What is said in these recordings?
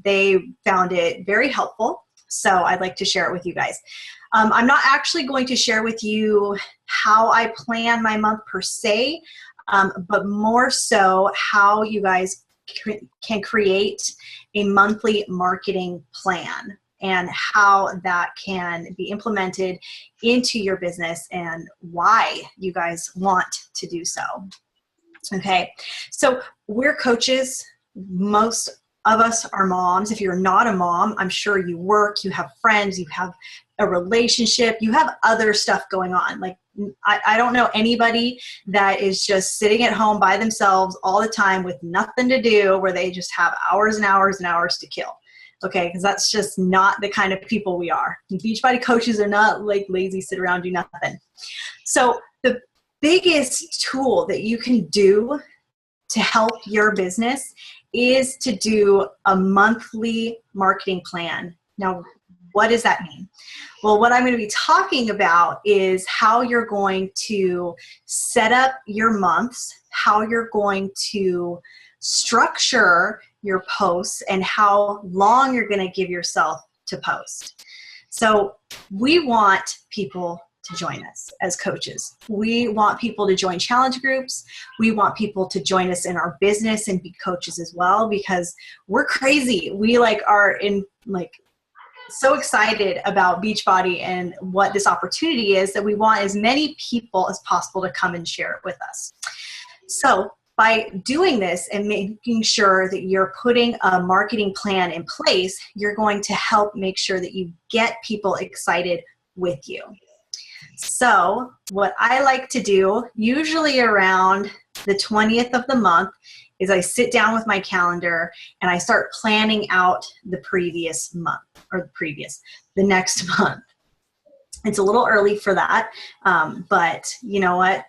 they found it very helpful. So I'd like to share it with you guys. I'm not actually going to share with you how I plan my month per se, but more so how you guys can create a monthly marketing plan and how that can be implemented into your business and why you guys want to do so. Okay, so we're coaches. Most of us are moms. If you're not a mom, I'm sure you work, you have friends, you have a relationship, you have other stuff going on. Like, I don't know anybody that is just sitting at home by themselves all the time with nothing to do, where they just have hours and hours and hours to kill. Okay, because that's just not the kind of people we are. Beachbody coaches are not like lazy, sit around, do nothing. So the biggest tool that you can do to help your business is to do a monthly marketing plan. Now, what does that mean? Well, what I'm going to be talking about is how you're going to set up your months, how you're going to structure your posts, and how long you're going to give yourself to post. So we want people to join us as coaches. We want people to join challenge groups. We want people to join us in our business and be coaches as well, because we're crazy. We are so excited about Beachbody and what this opportunity is that we want as many people as possible to come and share it with us. So by doing this and making sure that you're putting a marketing plan in place, you're going to help make sure that you get people excited with you. So what I like to do, usually around the 20th of the month, is I sit down with my calendar and I start planning out the previous month, or the next month. It's a little early for that, but you know what?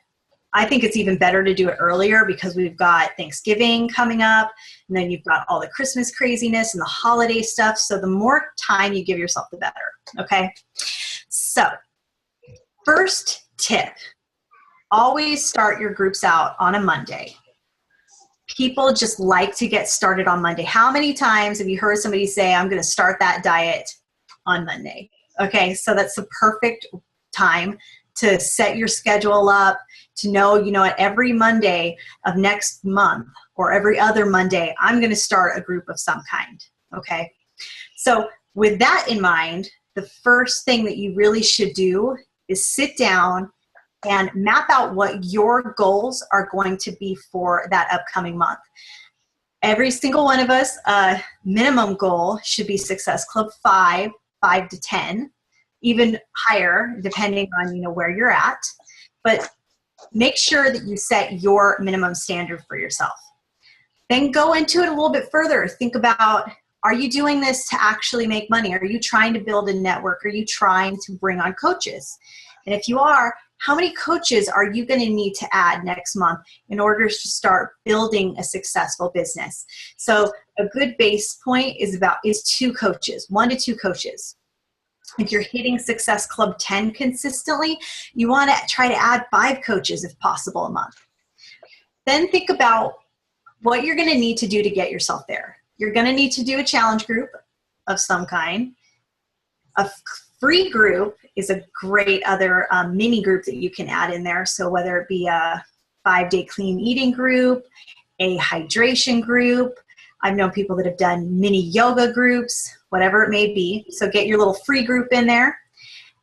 I think it's even better to do it earlier, because we've got Thanksgiving coming up, and then you've got all the Christmas craziness and the holiday stuff. So the more time you give yourself, the better. Okay. So first tip, always start your groups out on a Monday. People just like to get started on Monday. How many times have you heard somebody say, I'm going to start that diet on Monday? Okay, so that's the perfect time to set your schedule up, to know, at every Monday of next month or every other Monday, I'm going to start a group of some kind. Okay, so with that in mind, the first thing that you really should do is sit down and map out what your goals are going to be for that upcoming month. Every single one of us, minimum goal should be Success Club 5 to 10, even higher, depending on where you're at. But make sure that you set your minimum standard for yourself. Then go into it a little bit further. Think about, are you doing this to actually make money? Are you trying to build a network? Are you trying to bring on coaches? And if you are, how many coaches are you going to need to add next month in order to start building a successful business? So a good base point is 2 coaches, 1 to 2 coaches. If you're hitting Success Club 10 consistently, you want to try to add 5 coaches if possible a month. Then think about what you're going to need to do to get yourself there. You're going to need to do a challenge group of some kind. A free group is a great other mini group that you can add in there. So whether it be a 5-day clean eating group, a hydration group, I've known people that have done mini yoga groups, whatever it may be. So get your little free group in there.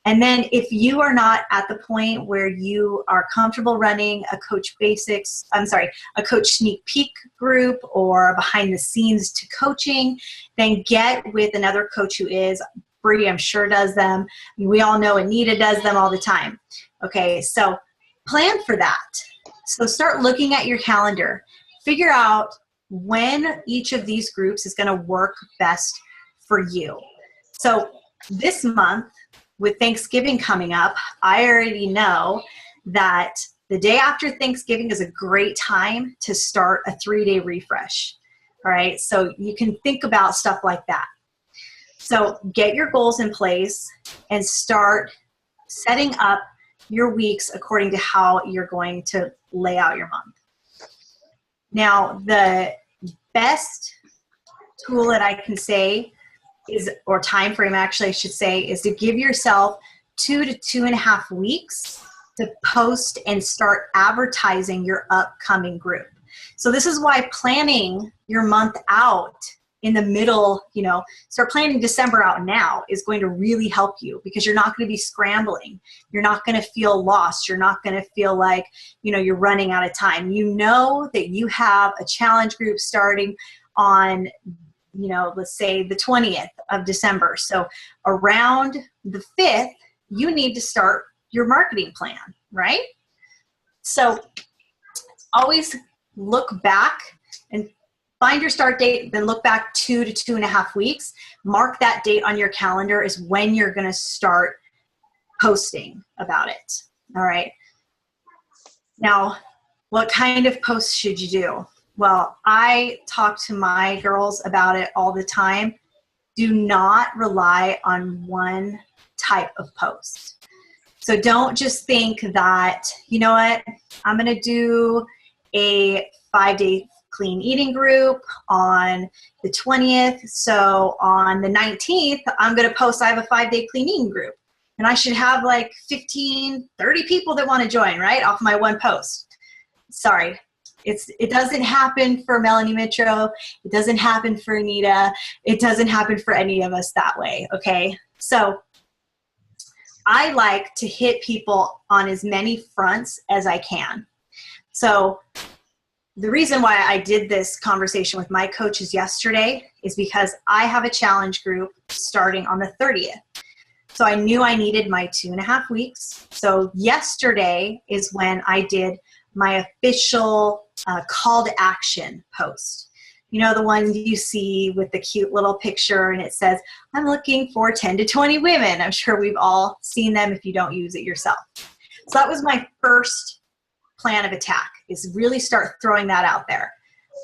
And then if you are not at the point where you are comfortable running a Coach Sneak Peek group or behind the scenes to coaching, then get with another coach who is. Bree, I'm sure, does them. We all know Anita does them all the time. Okay, so plan for that. So start looking at your calendar. Figure out when each of these groups is going to work best for you. So this month, with Thanksgiving coming up, I already know that the day after Thanksgiving is a great time to start a 3-day refresh. All right, so you can think about stuff like that. So get your goals in place and start setting up your weeks according to how you're going to lay out your month. Now, the best tool that I can say is, or time frame actually I should say, is to give yourself 2 to 2.5 weeks to post and start advertising your upcoming group. So this is why planning your month out in the middle, start planning December out now is going to really help you, because you're not going to be scrambling. You're not going to feel lost. You're not going to feel like, you're running out of time. You know that you have a challenge group starting on, let's say the 20th of December. So around the 5th, you need to start your marketing plan, right? So always look back and find your start date, then look back 2 to 2.5 weeks. Mark that date on your calendar is when you're going to start posting about it. All right. Now, what kind of posts should you do? Well, I talk to my girls about it all the time. Do not rely on one type of post. So don't just think that, you know what, I'm going to do a 5-day clean eating group on the 20th. So on the 19th, I'm going to post I have a 5-day clean eating group. And I should have like 15, 30 people that want to join, right, off my one post. Sorry. It doesn't happen for Melanie Mitro. It doesn't happen for Anita. It doesn't happen for any of us that way, okay? So I like to hit people on as many fronts as I can. So the reason why I did this conversation with my coaches yesterday is because I have a challenge group starting on the 30th. So I knew I needed my 2.5 weeks. So yesterday is when I did my official call to action post. The one you see with the cute little picture and it says, I'm looking for 10 to 20 women. I'm sure we've all seen them if you don't use it yourself. So that was my first plan of attack, is really start throwing that out there.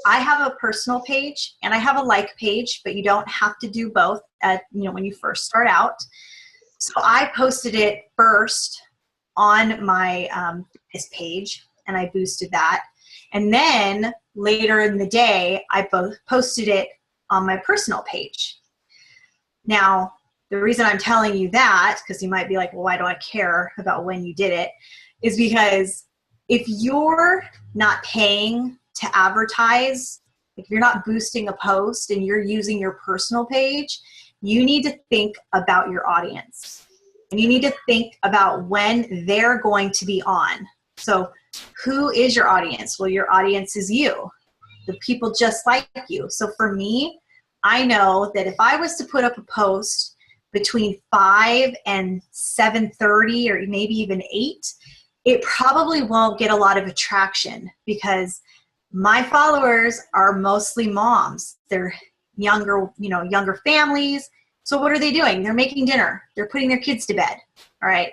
I have a personal page and I have a like page, but you don't have to do both when you first start out. So I posted it first on my this page and I boosted that. And then later in the day, I posted it on my personal page. Now, the reason I'm telling you that, because you might be like, well, why do I care about when you did it, is because if you're not paying to advertise, if you're not boosting a post and you're using your personal page, you need to think about your audience. And you need to think about when they're going to be on. So who is your audience? Well, your audience is you, the people just like you. So for me, I know that if I was to put up a post between 5 and 7:30 or maybe even 8, it probably won't get a lot of attraction because my followers are mostly moms. They're younger families. So what are they doing? They're making dinner. They're putting their kids to bed. All right.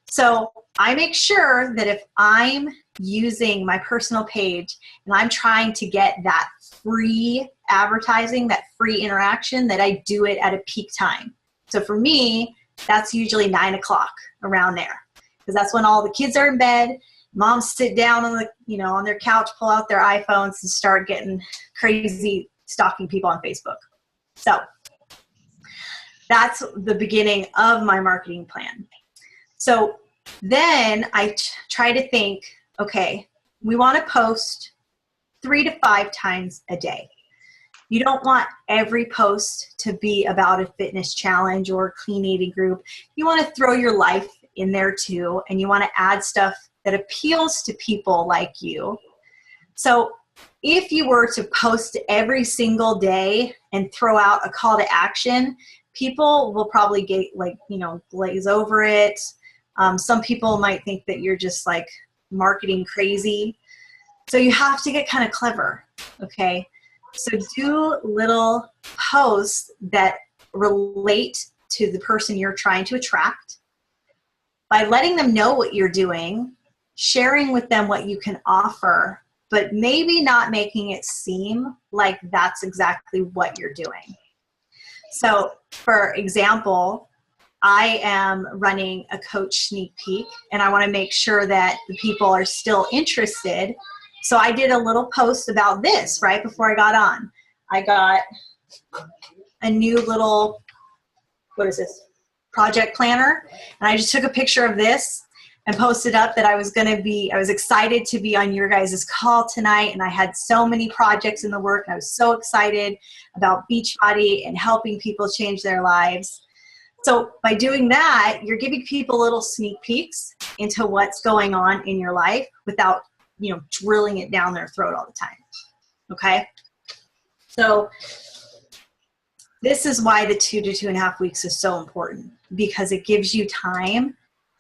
So I make sure that if I'm using my personal page and I'm trying to get that free advertising, that free interaction, that I do it at a peak time. So for me, that's usually 9 o'clock, around there, because that's when all the kids are in bed. Moms sit down on their couch, pull out their iPhones and start getting crazy, stalking people on Facebook. So that's the beginning of my marketing plan. So then I try to think, okay, we want to post 3 to 5 times a day. You don't want every post to be about a fitness challenge or a clean eating group. You want to throw your life in there too, and you want to add stuff that appeals to people like you. So if you were to post every single day and throw out a call to action, people will probably get glaze over it. Some people might think that you're just like marketing crazy. So you have to get kind of clever, okay? So do little posts that relate to the person you're trying to attract by letting them know what you're doing, sharing with them what you can offer, but maybe not making it seem like that's exactly what you're doing. So for example, I am running a coach sneak peek and I want to make sure that the people are still interested. So I did a little post about this right before I got on. I got a new little, what is this, project planner. And I just took a picture of this and posted up that I was excited to be on your guys' call tonight. And I had so many projects in the work. And I was so excited about Beachbody and helping people change their lives. So by doing that, you're giving people little sneak peeks into what's going on in your life without, drilling it down their throat all the time. Okay? So this is why the 2 to 2.5 weeks is so important, because it gives you time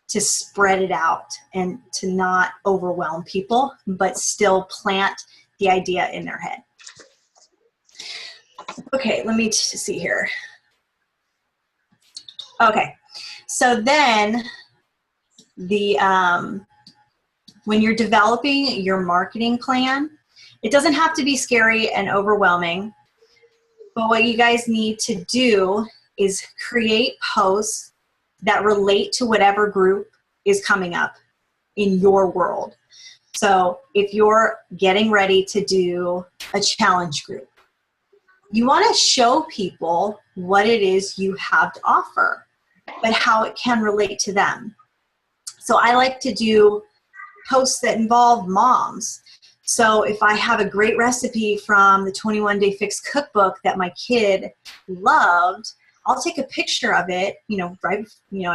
to spread it out and to not overwhelm people, but still plant the idea in their head. Okay, let me see here. Okay, so then when you're developing your marketing plan, it doesn't have to be scary and overwhelming, but what you guys need to do is create posts that relate to whatever group is coming up in your world. So if you're getting ready to do a challenge group, you want to show people what it is you have to offer, but how it can relate to them. So I like to do posts that involve moms. So if I have a great recipe from the 21 Day Fix cookbook that my kid loved, I'll take a picture of it, right,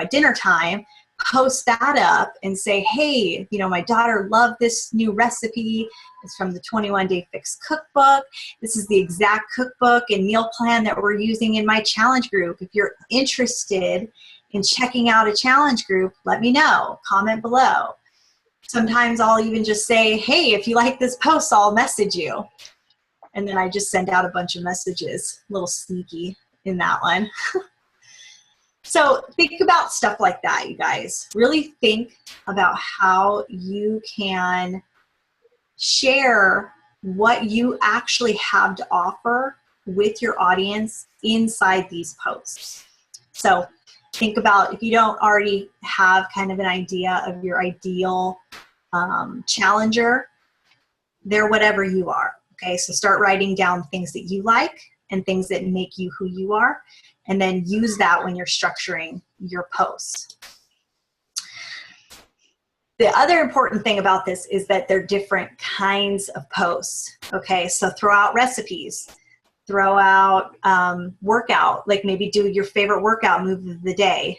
at dinner time, post that up and say, hey, my daughter loved this new recipe. It's from the 21 Day Fix cookbook. This is the exact cookbook and meal plan that we're using in my challenge group. If you're interested in checking out a challenge group, let me know. Comment below. Sometimes I'll even just say, hey, if you like this post, I'll message you. And then I just send out a bunch of messages, a little sneaky in that one. So think about stuff like that, you guys. Really think about how you can share what you actually have to offer with your audience inside these posts. So think about, if you don't already have kind of an idea of your ideal challenger, they're whatever you are. Okay, so start writing down things that you like and things that make you who you are, and then use that when you're structuring your posts. The other important thing about this is that they're different kinds of posts. Okay, so throw out recipes, throw out workout, like maybe do your favorite workout move of the day.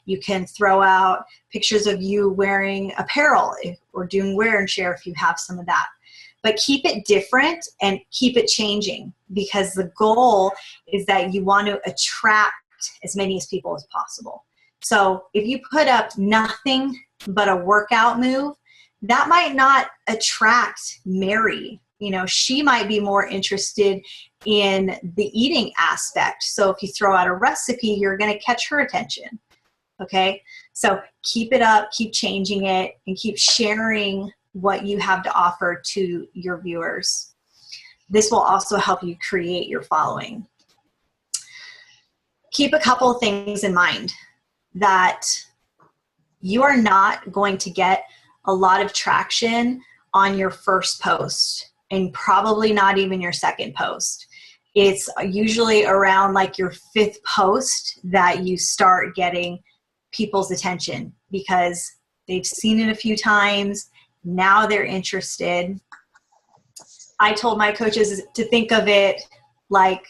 You can throw out pictures of you wearing apparel or doing wear and share if you have some of that. But keep it different and keep it changing, because the goal is that you want to attract as many people as possible. So if you put up nothing but a workout move, that might not attract Mary. She might be more interested in the eating aspect. So if you throw out a recipe, you're going to catch her attention. Okay, so keep it up, keep changing it, and keep sharing what you have to offer to your viewers. This will also help you create your following. Keep a couple of things in mind, that you are not going to get a lot of traction on your first post, and probably not even your second post. It's usually around like your 5th post that you start getting people's attention, because they've seen it a few times. Now they're interested. I told my coaches to think of it like,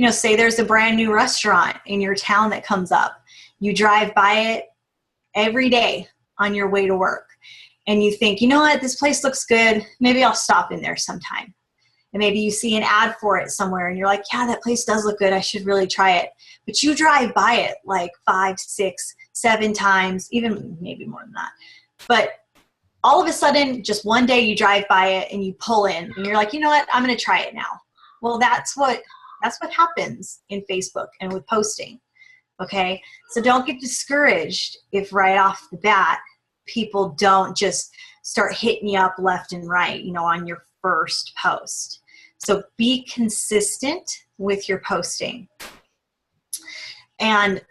say there's a brand new restaurant in your town that comes up. You drive by it every day on your way to work, and you think, you know what, this place looks good. Maybe I'll stop in there sometime. And maybe you see an ad for it somewhere and you're like, yeah, that place does look good. I should really try it. But you drive by it like 5, 6, 7 times, even maybe more than that. But all of a sudden, just one day you drive by it and you pull in and you're like, you know what, I'm going to try it now. Well, that's what happens in Facebook and with posting. Okay, so don't get discouraged if right off the bat people don't just start hitting you up left and right, on your first post. So be consistent with your posting. And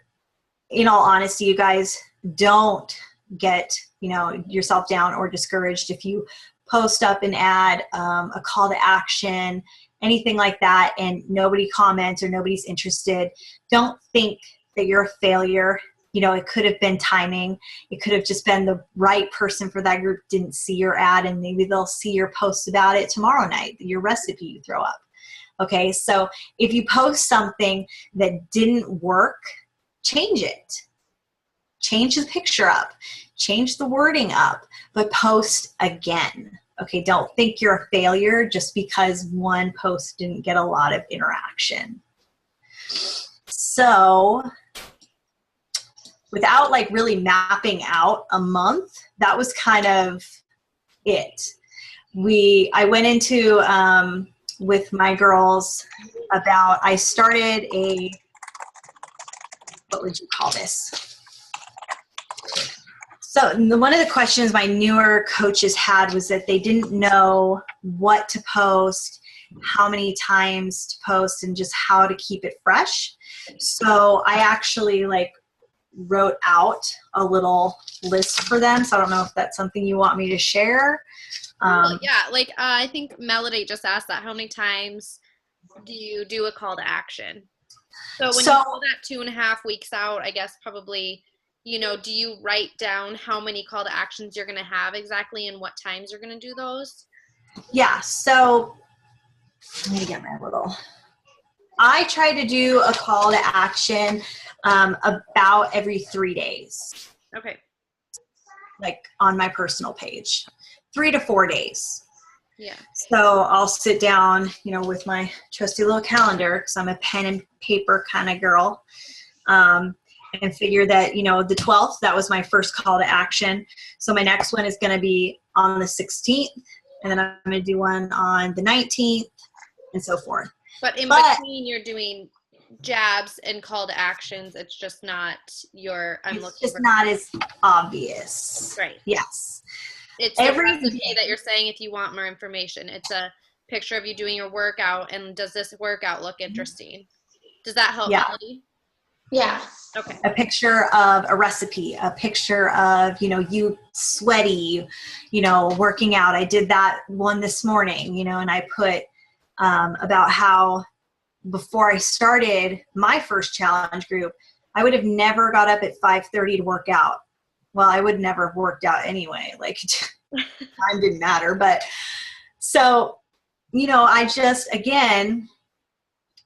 in all honesty, you guys, don't get yourself down or discouraged if you post up an ad, a call to action, anything like that, and nobody comments or nobody's interested, don't think that you're a failure. You know, it could have been timing. It could have just been the right person for that group didn't see your ad, and maybe they'll see your post about it tomorrow night, your recipe you throw up. Okay, so if you post something that didn't work, change it. Change the picture up. Change the wording up, but post again. Okay, don't think you're a failure just because one post didn't get a lot of interaction. So without like really mapping out a month, that was kind of it. I went into with my girls about, I started a, what would you call this? So one of the questions my newer coaches had was that they didn't know what to post, how many times to post, and just how to keep it fresh. So I actually like wrote out a little list for them. So I don't know if that's something you want me to share. Yeah, like I think Melody just asked that. How many times do you do a call to action? So when you pull that 2.5 weeks out, I guess probably, you know, do you write down how many call to actions you're going to have exactly and what times you're going to do those? Yeah, so let me get my little, I try to do a call to action about every 3 days. Okay. Like on my personal page, 3 to 4 days. Yeah. So I'll sit down, you know, with my trusty little calendar, because I'm a pen and paper kind of girl, and figure that, you know, the 12th, that was my first call to action. So my next one is going to be on the 16th, and then I'm going to do one on the 19th, and so forth. But in between, you're doing jabs and call to actions. It's just not your, it's just not as obvious. Right. Yes. It's a recipe that you're saying if you want more information. It's a picture of you doing your workout, and does this workout look interesting? Does that help, Melody? Yeah. Okay. A picture of a recipe, a picture of, you know, you sweaty, you know, working out. I did that one this morning, you know, and I put about how before I started my first challenge group, I would have never got up at 5:30 to work out. Well, I would never have worked out anyway. Like, time didn't matter. But so, you know, I just, again,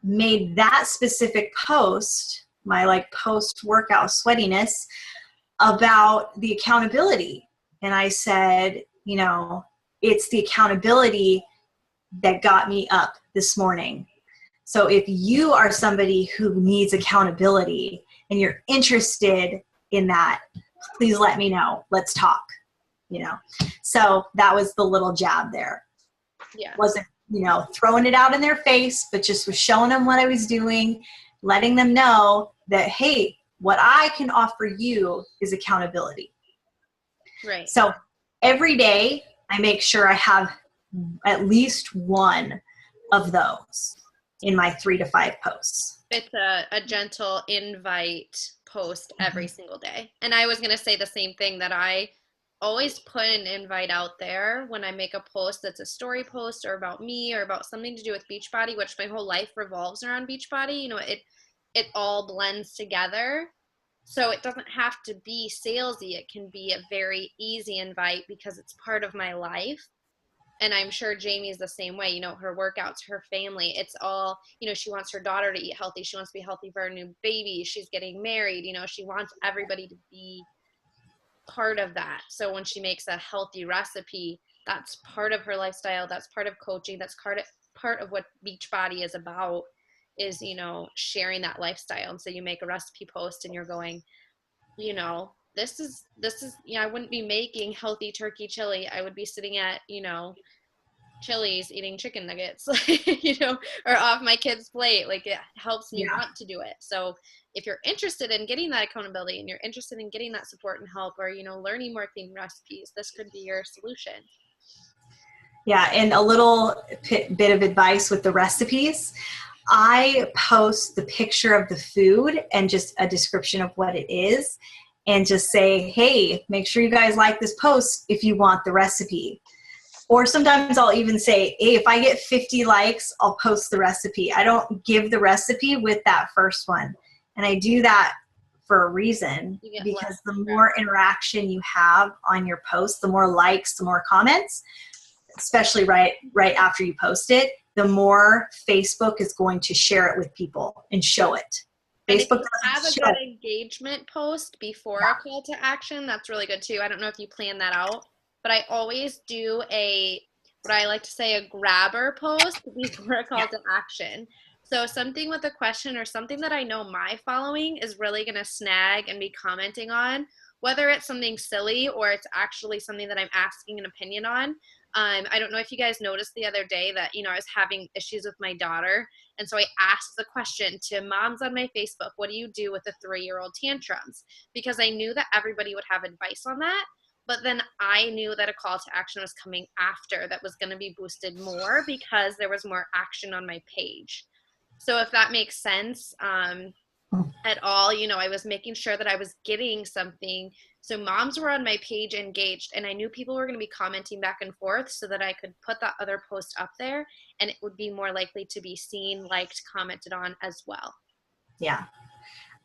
made that specific post, my like post-workout sweatiness, about the accountability. And I said, you know, it's the accountability that got me up this morning. So if you are somebody who needs accountability and you're interested in that, please let me know. Let's talk, you know. So that was the little jab there. Yeah. Wasn't, you know, throwing it out in their face, but just was showing them what I was doing, letting them know that, hey, what I can offer you is accountability. Right. So every day I make sure I have at least one of those in my 3 to 5 posts. It's a gentle invite post every single day. And I was going to say the same thing, that I always put an invite out there when I make a post that's a story post or about me or about something to do with Beachbody, which my whole life revolves around Beachbody. You know, it all blends together. So it doesn't have to be salesy. It can be a very easy invite because it's part of my life. And I'm sure Jamie's the same way, you know, her workouts, her family, it's all, you know, she wants her daughter to eat healthy. She wants to be healthy for her new baby. She's getting married. You know, she wants everybody to be part of that. So when she makes a healthy recipe, that's part of her lifestyle. That's part of coaching. That's part of what Beachbody is about, is, you know, sharing that lifestyle. And so you make a recipe post and you're going, you know, this is, you know, I wouldn't be making healthy turkey chili. I would be sitting at, you know, Chili's eating chicken nuggets, you know, or off my kid's plate. Like, it helps me want to do it. So if you're interested in getting that accountability and you're interested in getting that support and help, or, you know, learning more clean recipes, this could be your solution. Yeah. And a little bit of advice with the recipes. I post the picture of the food and just a description of what it is, and just say, hey, make sure you guys like this post if you want the recipe. Or sometimes I'll even say, hey, if I get 50 likes, I'll post the recipe. I don't give the recipe with that first one. And I do that for a reason, because the more interaction you have on your post, the more likes, the more comments, especially right after you post it, the more Facebook is going to share it with people and show it. Facebook have a good engagement post before a call to action. That's really good too. I don't know if you plan that out, but I always do what I like to say, a grabber post before a call to action. So something with a question or something that I know my following is really going to snag and be commenting on, whether it's something silly or it's actually something that I'm asking an opinion on. I don't know if you guys noticed the other day that, I was having issues with my daughter. And so I asked the question to moms on my Facebook, what do you do with a 3-year-old tantrums? Because I knew that everybody would have advice on that. But then I knew that a call to action was coming after that was going to be boosted more because there was more action on my page. So if that makes sense at all, I was making sure that I was getting something. So moms were on my page engaged, and I knew people were going to be commenting back and forth so that I could put that other post up there, and it would be more likely to be seen, liked, commented on as well. Yeah.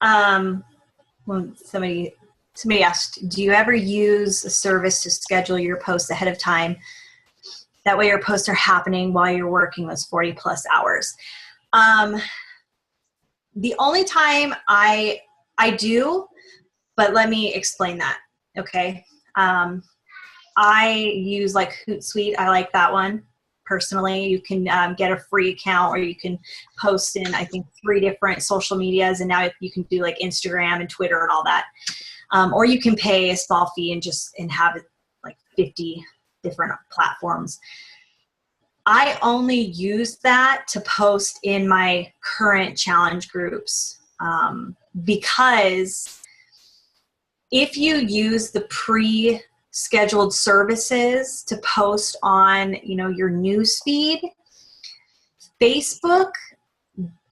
Well, somebody asked, do you ever use a service to schedule your posts ahead of time? That way your posts are happening while you're working those 40 plus hours. The only time I do, but let me explain that. Okay. I use like Hootsuite. I like that one personally. You can get a free account, or you can post in, I think, 3 different social medias. And now you can do like Instagram and Twitter and all that. Or you can pay a small fee and have it like 50 different platforms. I only use that to post in my current challenge groups, because if you use the pre-scheduled services to post on, your news feed, Facebook,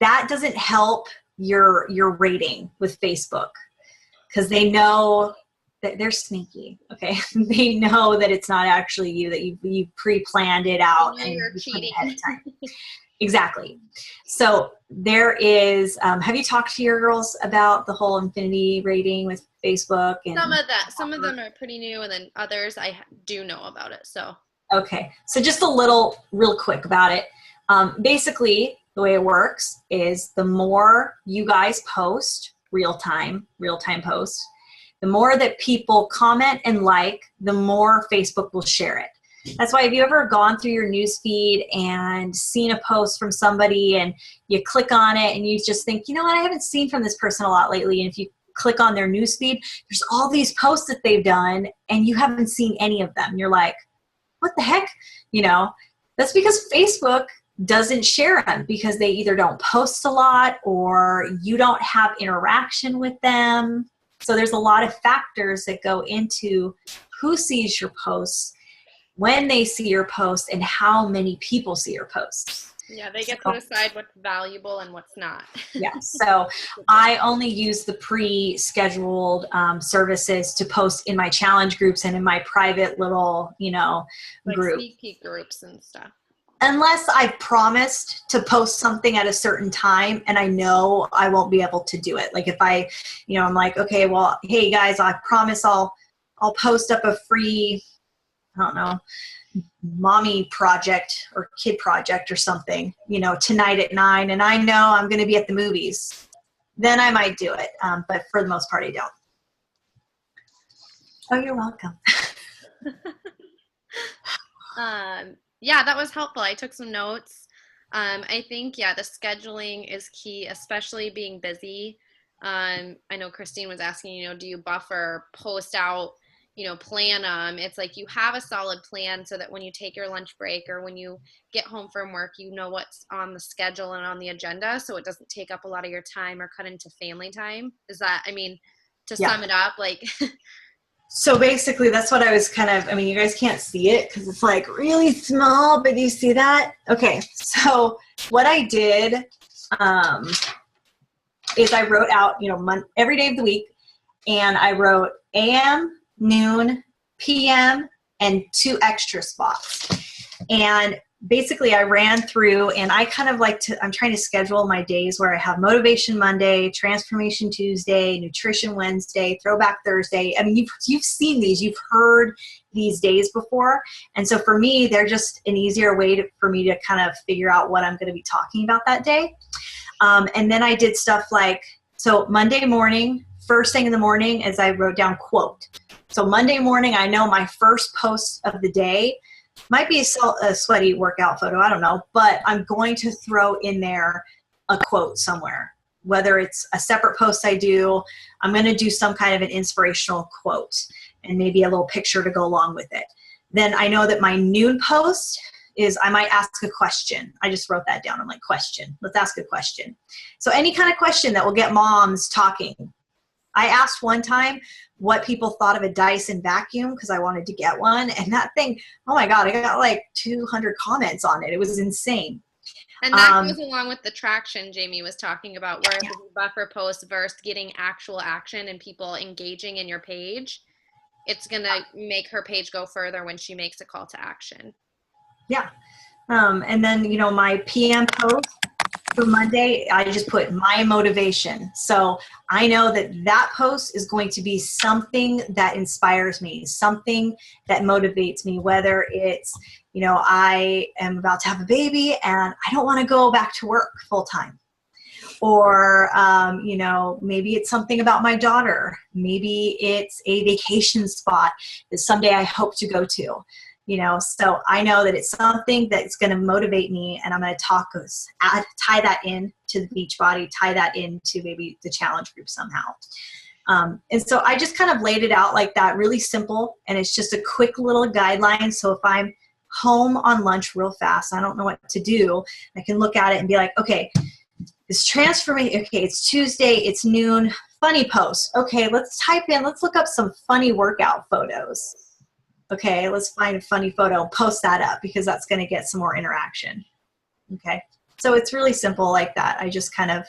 that doesn't help your rating with Facebook, because they know that they're sneaky. Okay. They know that it's not actually you, that you pre-planned it out and you're cheating ahead of time. Exactly. So there is, have you talked to your girls about the whole infinity rating with Facebook? And some of them are pretty new, and then others I do know about it. So, okay. So just real quick about it. Basically the way it works is the more you guys post real-time posts, the more that people comment and like, the more Facebook will share it. That's why, have you ever gone through your news feed and seen a post from somebody and you click on it and you just think, you know what, I haven't seen from this person a lot lately. And if you click on their news feed, there's all these posts that they've done and you haven't seen any of them. You're like, what the heck? That's because Facebook doesn't share them, because they either don't post a lot or you don't have interaction with them. So there's a lot of factors that go into who sees your posts, when they see your post, and how many people see your posts. Yeah, they get to decide what's valuable and what's not. Yeah, so I only use the pre-scheduled services to post in my challenge groups and in my private little, like group. Sneak peek groups and stuff. Unless I've promised to post something at a certain time and I know I won't be able to do it. Like if I'm like, okay, well, hey guys, I promise I'll post up a free, I don't know, mommy project or kid project or something, tonight at 9, and I know I'm going to be at the movies, then I might do it. But for the most part, I don't. Oh, you're welcome. Yeah, that was helpful. I took some notes. I think, the scheduling is key, especially being busy. I know Christine was asking, do you buffer, post out, plan them? It's like you have a solid plan so that when you take your lunch break or when you get home from work, you know what's on the schedule and on the agenda, so it doesn't take up a lot of your time or cut into family time. Is that, to sum it up, like... So basically that's what I was you guys can't see it because it's like really small, but you see that? Okay. So what I did is I wrote out, every day of the week, and I wrote AM, noon, PM, and 2 extra spots. And basically I ran through, and I kind of I'm trying to schedule my days where I have Motivation Monday, Transformation Tuesday, Nutrition Wednesday, Throwback Thursday. I mean, you've seen these, you've heard these days before. And so for me, they're just an easier way for me to kind of figure out what I'm going to be talking about that day. And then I did stuff like, so Monday morning, first thing in the morning is I wrote down quote. So Monday morning, I know my first post of the day might be a sweaty workout photo, I don't know, but I'm going to throw in there a quote somewhere. Whether it's a separate post I do, I'm going to do some kind of an inspirational quote and maybe a little picture to go along with it. Then I know that my noon post is I might ask a question. I just wrote that down. I'm like, question. Let's ask a question. So any kind of question that will get moms talking. I asked one time what people thought of a Dyson vacuum because I wanted to get one. And that thing, oh my God, I got like 200 comments on it. It was insane. And that goes along with the traction Jamie was talking about, where the buffer post versus getting actual action and people engaging in your page. It's going to make her page go further when she makes a call to action. Yeah. And then, my PM post for Monday, I just put my motivation. So I know that post is going to be something that inspires me, something that motivates me, whether it's, I am about to have a baby and I don't want to go back to work full time. Or, maybe it's something about my daughter. Maybe it's a vacation spot that someday I hope to go to. So I know that it's something that's going to motivate me, and I'm going to tie that in to the Beachbody, tie that into maybe the challenge group somehow. And so I just kind of laid it out like that, really simple, and it's just a quick little guideline. So if I'm home on lunch real fast, I don't know what to do, I can look at it and be like, okay, this transformation, okay, it's Tuesday, it's noon, funny post. Okay, let's look up some funny workout photos. Okay, let's find a funny photo and post that up because that's going to get some more interaction. Okay, so it's really simple like that. I just kind of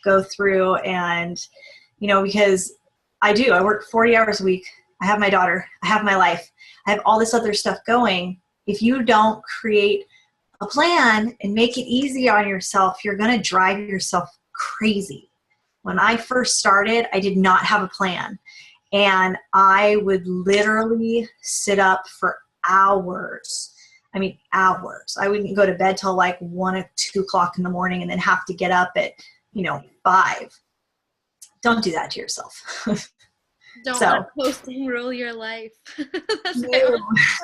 go through and, because I work 40 hours a week. I have my daughter. I have my life. I have all this other stuff going. If you don't create a plan and make it easy on yourself, you're going to drive yourself crazy. When I first started, I did not have a plan. And I would literally sit up for hours. I mean, hours. I wouldn't go to bed till like 1 or 2 o'clock in the morning and then have to get up at, 5. Don't do that to yourself. Don't let posting rule your life. I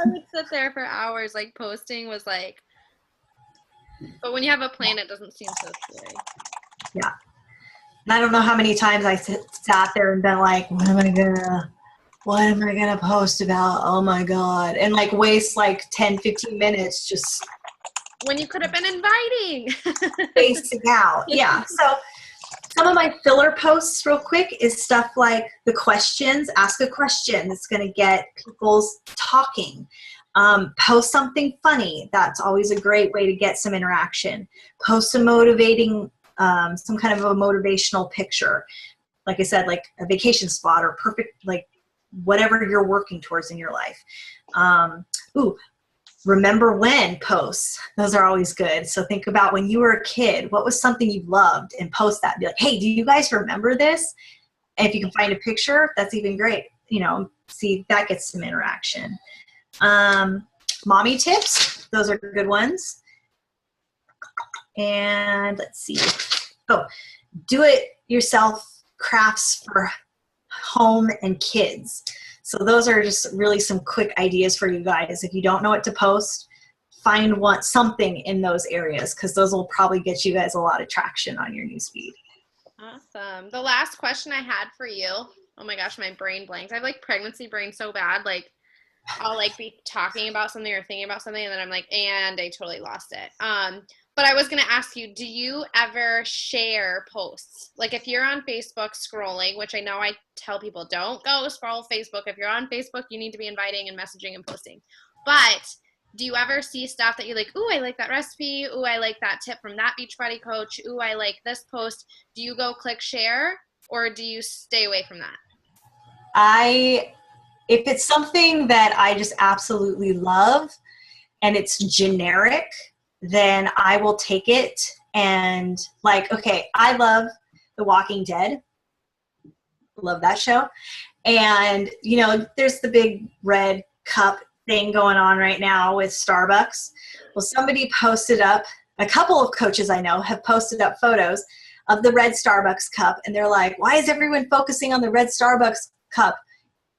would sit there for hours. Like posting was like, but when you have a plan, it doesn't seem so scary. Yeah. And I don't know how many times I sat there and been like, what am I gonna post about? Oh my God. And like waste like 10, 15 minutes just when you could have been inviting. Spacing out. Yeah. So some of my filler posts real quick is stuff like the questions, ask a question that's going to get people's talking. Post something funny. That's always a great way to get some interaction. Post some motivating some kind of a motivational picture. Like I said, like a vacation spot or perfect, like whatever you're working towards in your life. Remember when posts. Those are always good. So think about when you were a kid, what was something you loved, and post that. Be like, hey, do you guys remember this? And if you can find a picture, that's even great. See, that gets some interaction. Mommy tips. Those are good ones. And let's see. Do it yourself crafts for home and kids. So those are just really some quick ideas for you guys. If you don't know what to post, find something in those areas because those will probably get you guys a lot of traction on your newsfeed. Awesome. The last question I had for you. Oh my gosh, my brain blanks. I have like pregnancy brain so bad. Like I'll like be talking about something or thinking about something and then I'm like, and I totally lost it. But I was going to ask you, do you ever share posts? Like if you're on Facebook scrolling, which I know I tell people don't go scroll Facebook. If you're on Facebook, you need to be inviting and messaging and posting. But do you ever see stuff that you're like, ooh, I like that recipe. Ooh, I like that tip from that Beachbody coach. Ooh, I like this post. Do you go click share or do you stay away from that? If it's something that I just absolutely love and it's generic, then I will take it and like, okay, I love The Walking Dead. Love that show. And, you know, there's the big red cup thing going on right now with Starbucks. Well, somebody posted up, a couple of coaches I know have posted up photos of the red Starbucks cup. And they're like, why is everyone focusing on the red Starbucks cup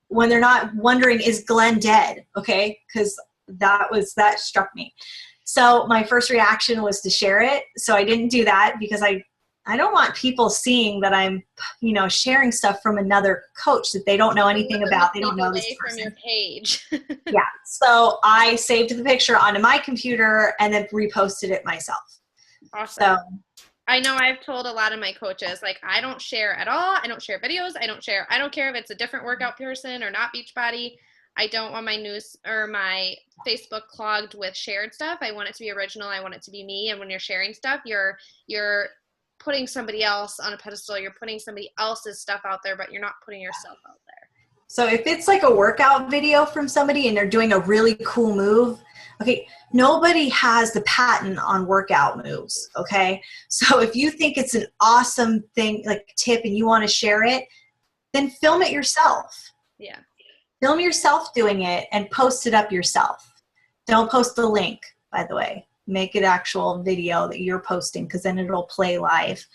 when they're not wondering, is Glenn dead? Okay. Because that struck me. So my first reaction was to share it. So I didn't do that because I don't want people seeing that I'm, you know, sharing stuff from another coach that they don't know anything about. They don't know this person. From your page. Yeah. So I saved the picture onto my computer and then reposted it myself. Awesome. So I know I've told a lot of my coaches, like, I don't share at all. I don't share videos. I don't care if it's a different workout person or not Beachbody. I don't want my news or my Facebook clogged with shared stuff. I want it to be original. I want it to be me. And when you're sharing stuff, you're putting somebody else on a pedestal. You're putting somebody else's stuff out there, but you're not putting yourself out there. So if it's like a workout video from somebody and they're doing a really cool move, okay, nobody has the patent on workout moves, okay? So if you think it's an awesome thing, like tip, and you want to share it, then film it yourself. Yeah. Film yourself doing it and post it up yourself. Don't post the link, by the way. Make it actual video that you're posting, because then it'll play live.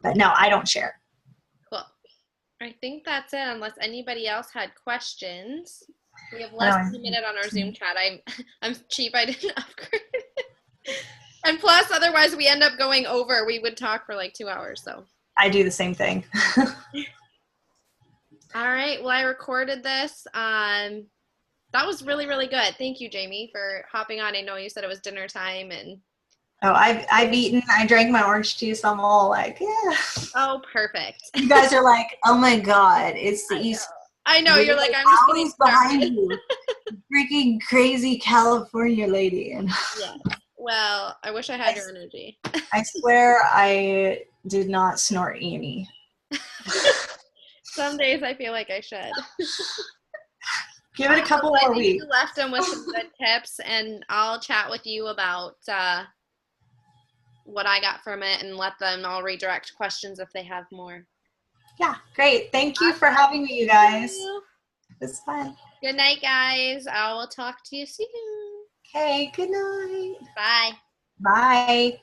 But no, I don't share. Cool. I think that's it, unless anybody else had questions. We have less than a minute on our Zoom chat. I'm cheap. I didn't upgrade it. And plus, otherwise, we end up going over. We would talk for like 2 hours. So I do the same thing. All right. Well, I recorded this. That was really, really good. Thank you, Jamie, for hopping on. I know you said it was dinner time and. Oh, I've eaten. I drank my orange juice. I'm all like, yeah. Oh, perfect. You guys are like, oh my God, it's the East. I know. You're like, I'm just getting behind you. Freaking crazy California lady. And yeah. Well, I wish I had your energy. I swear I did not snort any. Some days I feel like I should. Give it a couple more weeks. You left them with some good tips, and I'll chat with you about what I got from it and let them all redirect questions if they have more. Yeah, great. Thank you for having me, you guys. It's fun. Good night, guys. I will talk to you soon. Okay, good night. Bye. Bye.